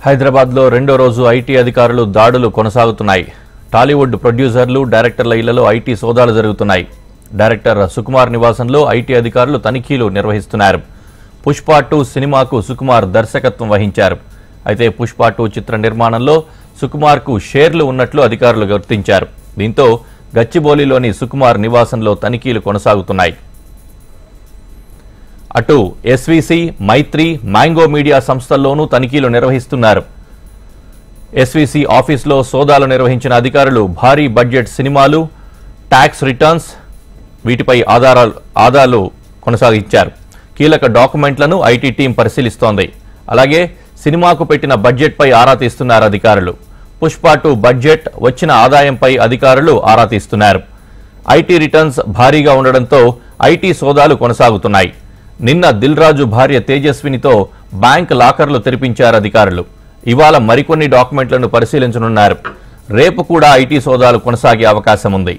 హైదరాబాద్లో రెండో రోజు ఐటీ అధికారులు దాడులు కొనసాగుతున్నాయి. టాలీవుడ్ ప్రొడ్యూసర్లు, డైరెక్టర్ల ఇళ్లలో ఐటీ సోదాలు జరుగుతున్నాయి. డైరెక్టర్ సుకుమార్ నివాసంలో ఐటీ అధికారులు తనిఖీలు నిర్వహిస్తున్నారు. పుష్ప 2 సినిమాకు సుకుమార్ దర్శకత్వం వహించారు. అయితే పుష్ప 2 చిత్ర నిర్మాణంలో సుకుమార్కు షేర్లు ఉన్నట్లు అధికారులు గుర్తించారు. దీంతో గచ్చిబౌలిలోని సుకుమార్ నివాసంలో తనిఖీలు కొనసాగుతున్నాయి. అటు ఎస్వీసీ, మైత్రి, మ్యాంగో మీడియా సంస్థల్లోనూ తనిఖీలు నిర్వహిస్తున్నారు. ఎస్వీసీ ఆఫీసులో సోదాలు నిర్వహించిన అధికారులు భారీ బడ్జెట్ సినిమాలు, ట్యాక్స్ రిటర్న్స్ వీటిపై ఆధారాలు కొనసాగించారు. కీలక డాక్యుమెంట్లను ఐటీ టీం పరిశీలిస్తోంది. అలాగే సినిమాకు పెట్టిన బడ్జెట్పై ఆరా తీస్తున్నారు అధికారులు. పుష్ప 2 బడ్జెట్, వచ్చిన ఆదాయంపై అధికారులు ఆరా తీస్తున్నారు. ఐటీ రిటర్న్స్ భారీగా ఉండడంతో ఐటీ సోదాలు కొనసాగుతున్నాయి. నిన్న దిల్ రాజు భార్య తేజస్వినితో బ్యాంక్ లాకర్లు తెరిపించారు అధికారులు. ఇవాళ మరికొన్ని డాక్యుమెంట్లను పరిశీలించనున్నారు. రేపు కూడా ఐటీ సోదాలు కొనసాగే అవకాశం ఉంది.